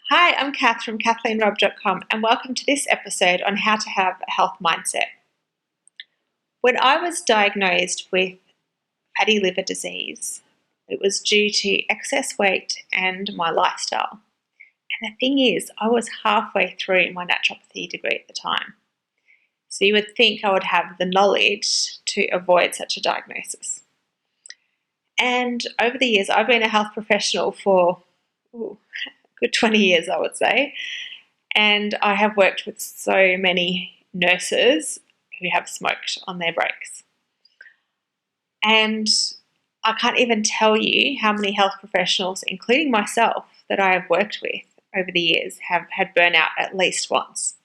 Hi, I'm Kath from KathleenRobb.com, and welcome to this episode on how to have a health mindset. When I was diagnosed with fatty liver disease, it was due to excess weight and my lifestyle. And the thing is, I was halfway through my naturopathy degree at the time. So you would think I would have the knowledge to avoid such a diagnosis. And over the years, I've been a health professional for a good 20 years, I would say. And I have worked with so many nurses who have smoked on their breaks. And I can't even tell you how many health professionals, including myself, that I have worked with over the years have had burnout at least once.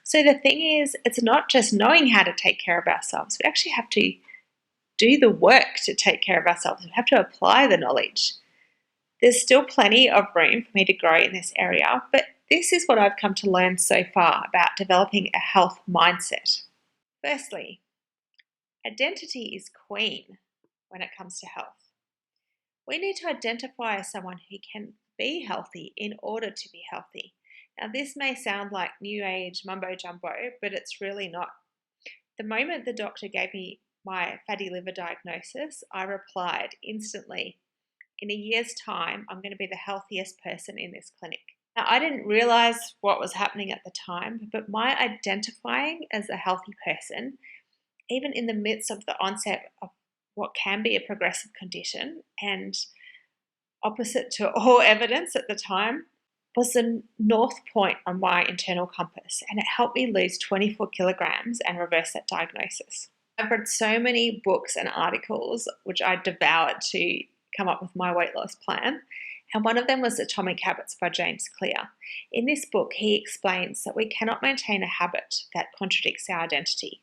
So the thing is, it's not just knowing how to take care of ourselves. We actually have to do the work to take care of ourselves. We have to apply the knowledge. There's still plenty of room for me to grow in this area, but this is what I've come to learn so far about developing a health mindset. Firstly, identity is queen when it comes to health. We need to identify as someone who can be healthy in order to be healthy. Now, this may sound like new age mumbo jumbo, but it's really not. The moment the doctor gave me my fatty liver diagnosis, I replied instantly, in a year's time, I'm going to be the healthiest person in this clinic. Now, I didn't realize what was happening at the time, but my identifying as a healthy person, even in the midst of the onset of what can be a progressive condition and opposite to all evidence at the time, was the north point on my internal compass, and it helped me lose 24 kilograms and reverse that diagnosis. I've read so many books and articles which I devoured to come up with my weight loss plan, and one of them was Atomic Habits by James Clear. In this book, he explains that we cannot maintain a habit that contradicts our identity.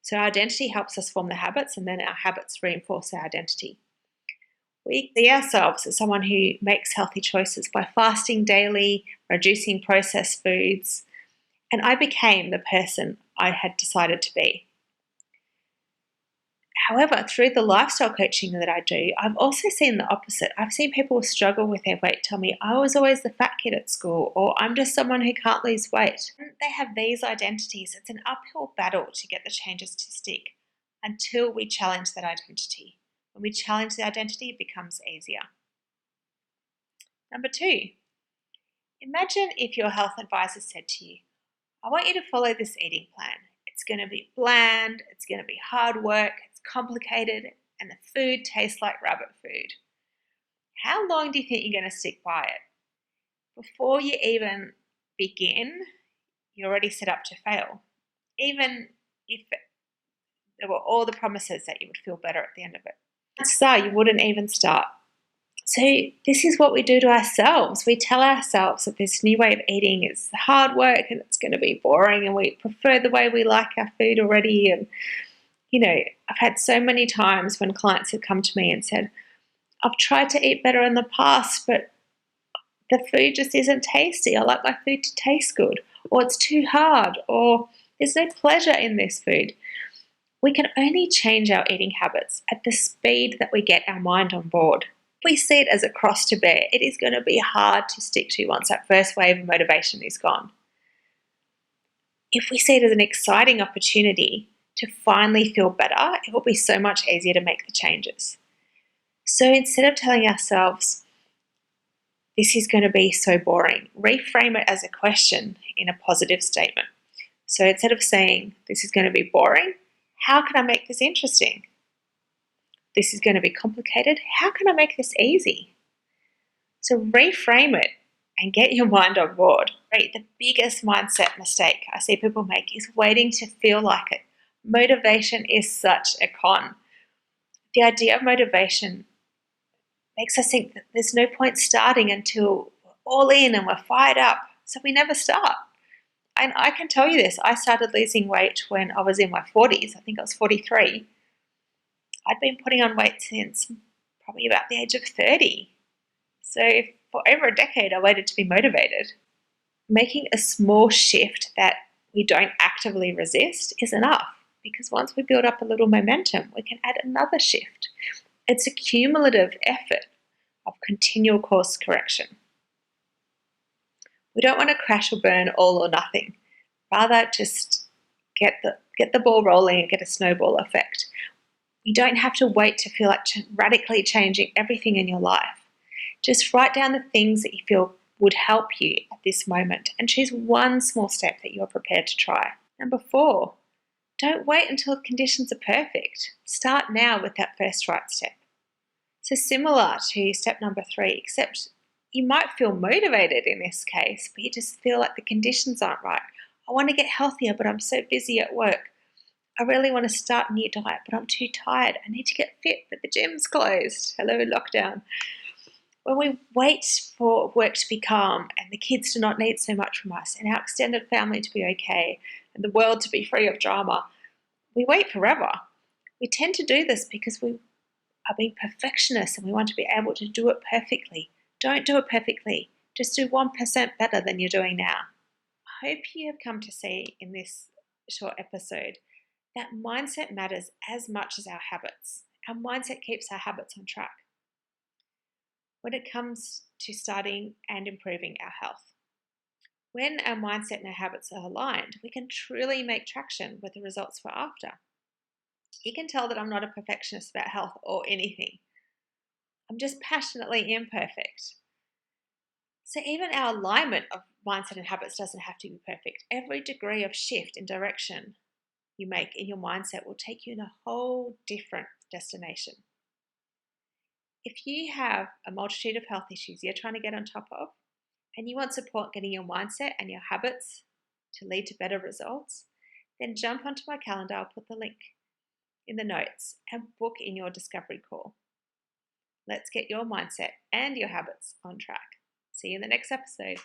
So our identity helps us form the habits, and then our habits reinforce our identity. We see ourselves as someone who makes healthy choices by fasting daily, reducing processed foods, and I became the person I had decided to be. However, through the lifestyle coaching that I do, I've also seen the opposite. I've seen people struggle with their weight tell me, I was always the fat kid at school, or I'm just someone who can't lose weight. They have these identities. It's an uphill battle to get the changes to stick until we challenge that identity. When we challenge the identity, it becomes easier. Number 2, imagine if your health advisor said to you, I want you to follow this eating plan. It's going to be bland, it's going to be hard work, it's complicated, and the food tastes like rabbit food. How long do you think you're going to stick by it? Before you even begin, you're already set up to fail. Even if there were all the promises that you would feel better at the end of it. Chances are you wouldn't even start. So this is what we do to ourselves. We tell ourselves that this new way of eating is hard work and it's going to be boring and we prefer the way we like our food already. And, I've had so many times when clients have come to me and said, I've tried to eat better in the past, but the food just isn't tasty. I like my food to taste good, or it's too hard, or there's no pleasure in this food. We can only change our eating habits at the speed that we get our mind on board. If we see it as a cross to bear, it is going to be hard to stick to once that first wave of motivation is gone. If we see it as an exciting opportunity to finally feel better, it will be so much easier to make the changes. So instead of telling ourselves, this is going to be so boring, reframe it as a question in a positive statement. So instead of saying, this is going to be boring, how can I make this interesting? This is going to be complicated. How can I make this easy? So reframe it and get your mind on board. Right? The biggest mindset mistake I see people make is waiting to feel like it. Motivation is such a con. The idea of motivation makes us think that there's no point starting until we're all in and we're fired up. So we never start. And I can tell you this, I started losing weight when I was in my 40s. I think I was 43. I'd been putting on weight since probably about the age of 30. So for over a decade, I waited to be motivated. Making a small shift that we don't actively resist is enough, because once we build up a little momentum, we can add another shift. It's a cumulative effort of continual course correction. We don't want to crash or burn all or nothing. Rather, just get the ball rolling and get a snowball effect. You don't have to wait to feel like radically changing everything in your life. Just write down the things that you feel would help you at this moment and choose one small step that you're prepared to try. Number 4, don't wait until conditions are perfect. Start now with that first right step. So similar to step number 3, except you might feel motivated in this case, but you just feel like the conditions aren't right. I want to get healthier, but I'm so busy at work. I really want to start a new diet, but I'm too tired. I need to get fit, but the gym's closed. Hello, lockdown. When we wait for work to be calm and the kids to not need so much from us and our extended family to be okay and the world to be free of drama, we wait forever. We tend to do this because we are being perfectionists and we want to be able to do it perfectly. Don't do it perfectly. Just do 1% better than you're doing now. I hope you have come to see in this short episode that mindset matters as much as our habits. Our mindset keeps our habits on track when it comes to starting and improving our health. When our mindset and our habits are aligned, we can truly make traction with the results we're after. You can tell that I'm not a perfectionist about health or anything. I'm just passionately imperfect. So even our alignment of mindset and habits doesn't have to be perfect. Every degree of shift in direction you make in your mindset will take you in a whole different destination. If you have a multitude of health issues you're trying to get on top of, and you want support getting your mindset and your habits to lead to better results, then jump onto my calendar. I'll put the link in the notes and book in your discovery call. Let's get your mindset and your habits on track. See you in the next episode.